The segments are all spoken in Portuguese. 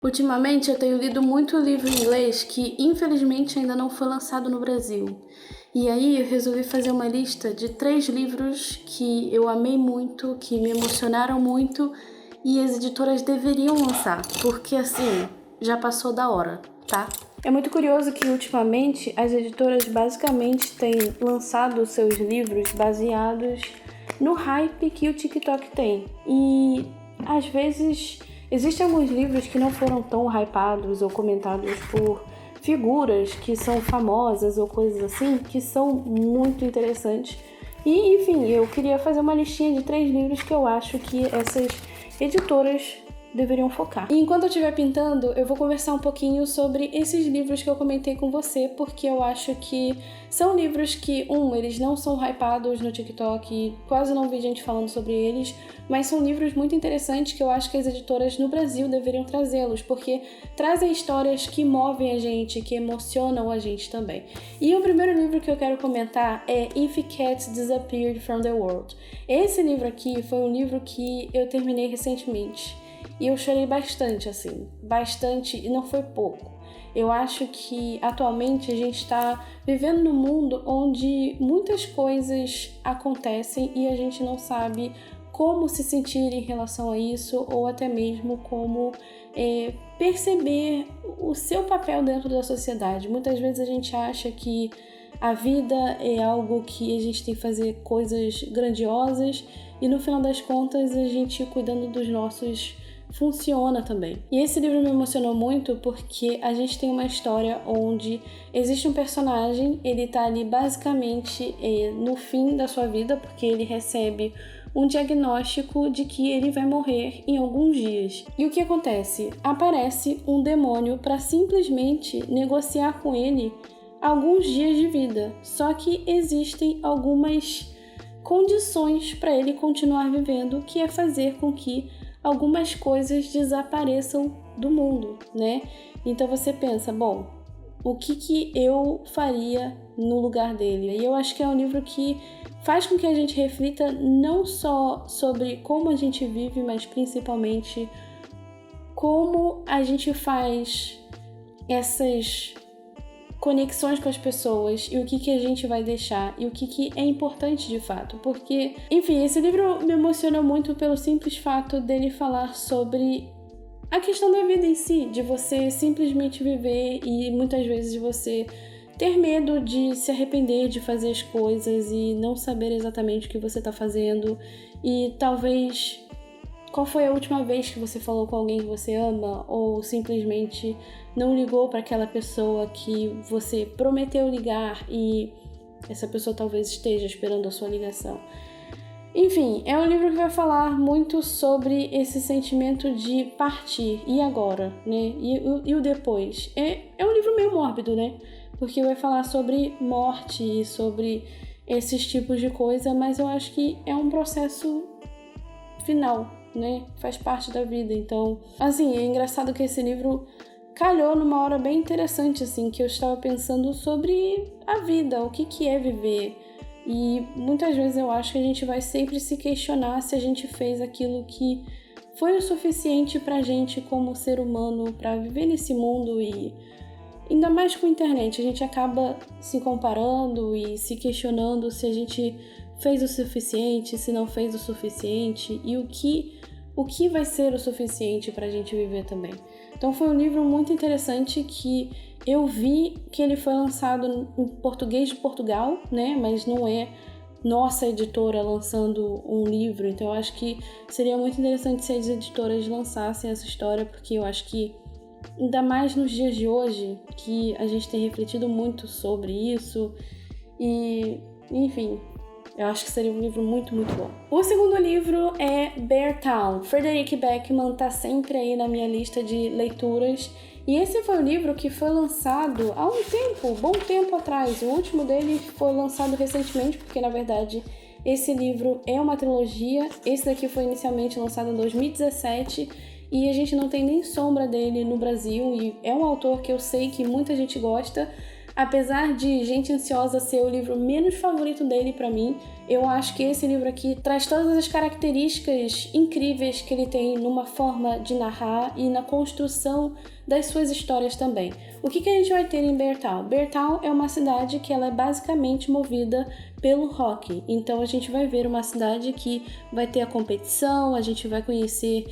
Ultimamente eu tenho lido muito livro em inglês que infelizmente ainda não foi lançado no Brasil. E aí eu resolvi fazer uma lista de 3 livros que eu amei muito, que me emocionaram muito e as editoras deveriam lançar, porque assim, já passou da hora, tá? É muito curioso que ultimamente as editoras basicamente têm lançado seus livros baseados no hype que o TikTok tem. E às vezes existem alguns livros que não foram tão hypados ou comentados por figuras que são famosas ou coisas assim, que são muito interessantes. E, enfim, eu queria fazer uma listinha de 3 livros que eu acho que essas editoras deveriam focar. E enquanto eu estiver pintando, eu vou conversar um pouquinho sobre esses livros que eu comentei com você, porque eu acho que são livros que, eles não são hypados no TikTok, quase não vi gente falando sobre eles, mas são livros muito interessantes que eu acho que as editoras no Brasil deveriam trazê-los, porque trazem histórias que movem a gente, que emocionam a gente também. E o primeiro livro que eu quero comentar é If Cats Disappeared from the World. Esse livro aqui foi um livro que eu terminei recentemente. E eu chorei bastante, e não foi pouco. Eu acho que atualmente a gente está vivendo num mundo onde muitas coisas acontecem e a gente não sabe como se sentir em relação a isso ou até mesmo como perceber o seu papel dentro da sociedade. Muitas vezes a gente acha que a vida é algo que a gente tem que fazer coisas grandiosas e no final das contas a gente cuidando dos nossos funciona também. E esse livro me emocionou muito porque a gente tem uma história onde existe um personagem, ele tá ali basicamente no fim da sua vida, porque ele recebe um diagnóstico de que ele vai morrer em alguns dias. E o que acontece? Aparece um demônio para simplesmente negociar com ele alguns dias de vida. Só que existem algumas condições para ele continuar vivendo, que é fazer com que algumas coisas desapareçam do mundo, né? Então você pensa, bom, o que eu faria no lugar dele? E eu acho que é um livro que faz com que a gente reflita não só sobre como a gente vive, mas principalmente como a gente faz essas conexões com as pessoas e o que a gente vai deixar e o que é importante de fato, porque, enfim, esse livro me emocionou muito pelo simples fato dele falar sobre a questão da vida em si, de você simplesmente viver e muitas vezes você ter medo de se arrepender de fazer as coisas e não saber exatamente o que você está fazendo e talvez qual foi a última vez que você falou com alguém que você ama ou simplesmente não ligou para aquela pessoa que você prometeu ligar e essa pessoa talvez esteja esperando a sua ligação. Enfim, é um livro que vai falar muito sobre esse sentimento de partir e agora, né? E o depois. É um livro meio mórbido, né? Porque vai falar sobre morte e sobre esses tipos de coisa, mas eu acho que é um processo final, né? Faz parte da vida. Então, assim, é engraçado que esse livro calhou numa hora bem interessante, assim, que eu estava pensando sobre a vida, o que é viver. E muitas vezes eu acho que a gente vai sempre se questionar se a gente fez aquilo que foi o suficiente pra gente como ser humano pra viver nesse mundo. E ainda mais com a internet, a gente acaba se comparando e se questionando se a gente fez o suficiente, se não fez o suficiente e o que vai ser o suficiente pra gente viver também. Então foi um livro muito interessante que eu vi que ele foi lançado em português de Portugal, né? Mas não é nossa editora lançando um livro. Então eu acho que seria muito interessante se as editoras lançassem essa história, porque eu acho que, ainda mais nos dias de hoje, que a gente tem refletido muito sobre isso. E, enfim, eu acho que seria um livro muito, muito bom. O segundo livro é Bear Town. Frederick Beckman tá sempre aí na minha lista de leituras. E esse foi um livro que foi lançado há bom tempo atrás. O último dele foi lançado recentemente, porque na verdade esse livro é uma trilogia. Esse daqui foi inicialmente lançado em 2017 e a gente não tem nem sombra dele no Brasil. E é um autor que eu sei que muita gente gosta, apesar de Gente Ansiosa ser o livro menos favorito dele pra mim, eu acho que esse livro aqui traz todas as características incríveis que ele tem numa forma de narrar e na construção das suas histórias também. O que a gente vai ter em Beartown? Beartown é uma cidade que ela é basicamente movida pelo hockey. Então a gente vai ver uma cidade que vai ter a competição, a gente vai conhecer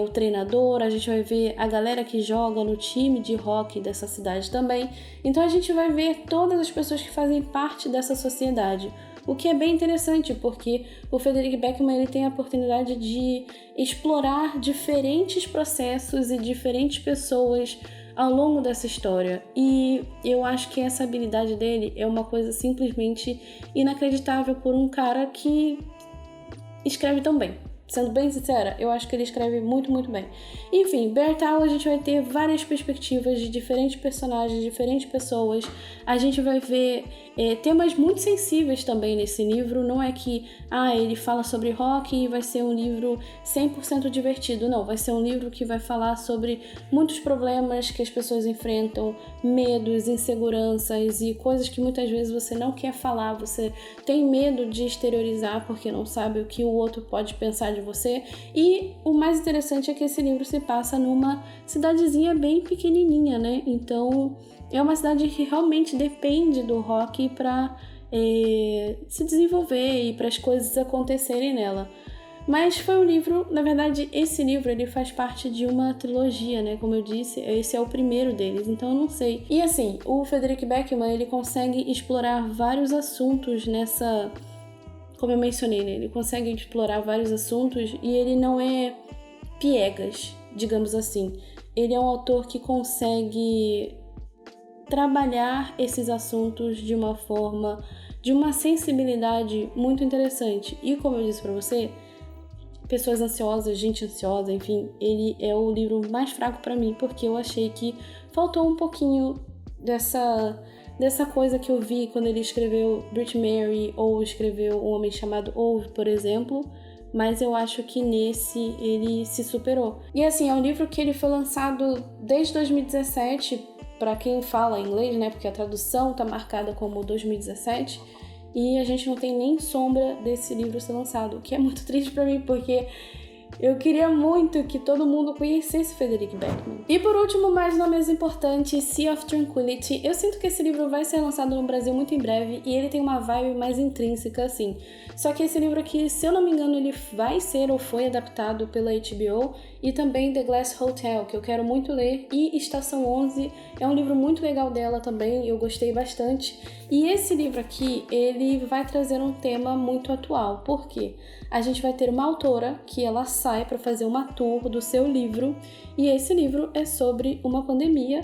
o treinador, a gente vai ver a galera que joga no time de hockey dessa cidade também. Então a gente vai ver todas as pessoas que fazem parte dessa sociedade. O que é bem interessante, porque o Frederick Backman ele tem a oportunidade de explorar diferentes processos e diferentes pessoas ao longo dessa história. E eu acho que essa habilidade dele é uma coisa simplesmente inacreditável por um cara que escreve tão bem. Sendo bem sincera, eu acho que ele escreve muito, muito bem. Enfim, Beartown a gente vai ter várias perspectivas de diferentes personagens, diferentes pessoas. A gente vai ver temas muito sensíveis também nesse livro. Não é que ele fala sobre rock e vai ser um livro 100% divertido. Não, vai ser um livro que vai falar sobre muitos problemas que as pessoas enfrentam, medos, inseguranças e coisas que muitas vezes você não quer falar, você tem medo de exteriorizar porque não sabe o que o outro pode pensar de você. E o mais interessante é que esse livro se passa numa cidadezinha bem pequenininha, né? Então é uma cidade que realmente depende do rock para se desenvolver e para as coisas acontecerem nela. Mas foi um livro, na verdade, esse livro ele faz parte de uma trilogia, né? Como eu disse, esse é o primeiro deles, então eu não sei. E assim, o Frederick Backman, ele consegue explorar vários assuntos nessa... Como eu mencionei, né? Ele consegue explorar vários assuntos e ele não é piegas, digamos assim. Ele é um autor que consegue trabalhar esses assuntos de uma forma, de uma sensibilidade muito interessante. E como eu disse pra você, Pessoas Ansiosas, Gente Ansiosa, enfim, ele é o livro mais fraco pra mim, porque eu achei que faltou um pouquinho dessa coisa que eu vi quando ele escreveu Brit Mary ou escreveu Um Homem Chamado Ove, por exemplo, mas eu acho que nesse ele se superou. E assim, é um livro que ele foi lançado desde 2017, para quem fala inglês, né, porque a tradução tá marcada como 2017, e a gente não tem nem sombra desse livro ser lançado, o que é muito triste para mim, porque eu queria muito que todo mundo conhecesse Frederick Backman. E por último, mas não menos importante, Sea of Tranquility. Eu sinto que esse livro vai ser lançado no Brasil muito em breve e ele tem uma vibe mais intrínseca, assim. Só que esse livro aqui, se eu não me engano, ele vai ser ou foi adaptado pela HBO, e também The Glass Hotel, que eu quero muito ler, e Estação 11 é um livro muito legal dela também, eu gostei bastante. E esse livro aqui, ele vai trazer um tema muito atual. Por quê? A gente vai ter uma autora que ela sai para fazer uma tour do seu livro, e esse livro é sobre uma pandemia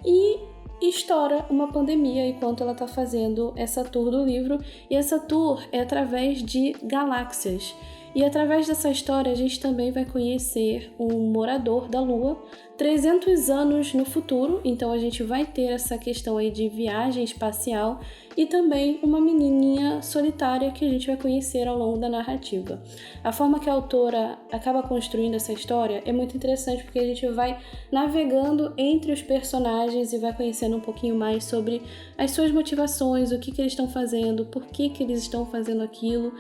e estoura uma pandemia enquanto ela está fazendo essa tour do livro, e essa tour é através de galáxias. E através dessa história a gente também vai conhecer um morador da Lua 300 anos no futuro, então a gente vai ter essa questão aí de viagem espacial e também uma menininha solitária que a gente vai conhecer ao longo da narrativa. A forma que a autora acaba construindo essa história é muito interessante porque a gente vai navegando entre os personagens e vai conhecendo um pouquinho mais sobre as suas motivações, o que eles estão fazendo, por que eles estão fazendo aquilo.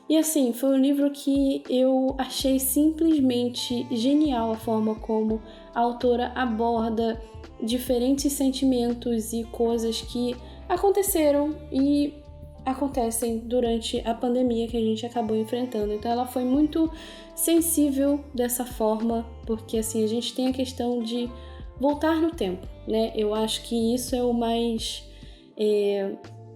E assim, foi um livro que eu achei simplesmente genial a forma como a autora aborda diferentes sentimentos e coisas que aconteceram e acontecem durante a pandemia que a gente acabou enfrentando. Então ela foi muito sensível dessa forma, porque assim, a gente tem a questão de voltar no tempo, né? Eu acho que isso é o mais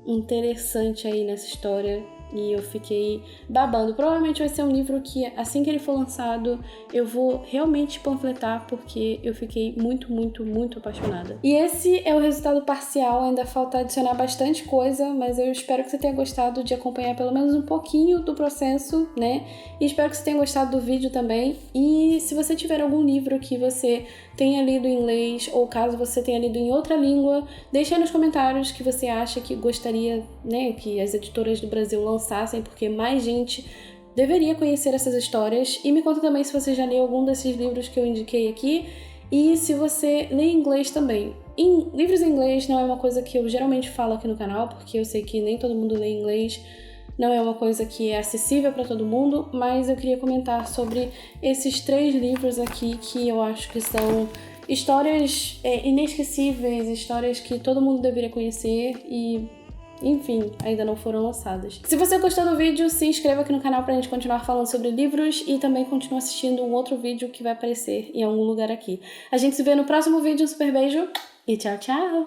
interessante aí nessa história. E eu fiquei babando. Provavelmente vai ser um livro que, assim que ele for lançado, eu vou realmente panfletar, porque eu fiquei muito, muito, muito apaixonada. E esse é o resultado parcial, ainda falta adicionar bastante coisa, mas eu espero que você tenha gostado de acompanhar pelo menos um pouquinho do processo, né? E espero que você tenha gostado do vídeo também. E se você tiver algum livro que você tenha lido em inglês, ou caso você tenha lido em outra língua, deixe aí nos comentários que você acha que gostaria, né, que as editoras do Brasil lançassem, porque mais gente deveria conhecer essas histórias. E me conta também se você já leu algum desses livros que eu indiquei aqui, e se você lê inglês também. livros em inglês não é uma coisa que eu geralmente falo aqui no canal, porque eu sei que nem todo mundo lê inglês, não é uma coisa que é acessível para todo mundo, mas eu queria comentar sobre esses 3 livros aqui que eu acho que são histórias inesquecíveis, histórias que todo mundo deveria conhecer e, enfim, ainda não foram lançadas. Se você gostou do vídeo, se inscreva aqui no canal pra gente continuar falando sobre livros e também continue assistindo um outro vídeo que vai aparecer em algum lugar aqui. A gente se vê no próximo vídeo, um super beijo e tchau, tchau!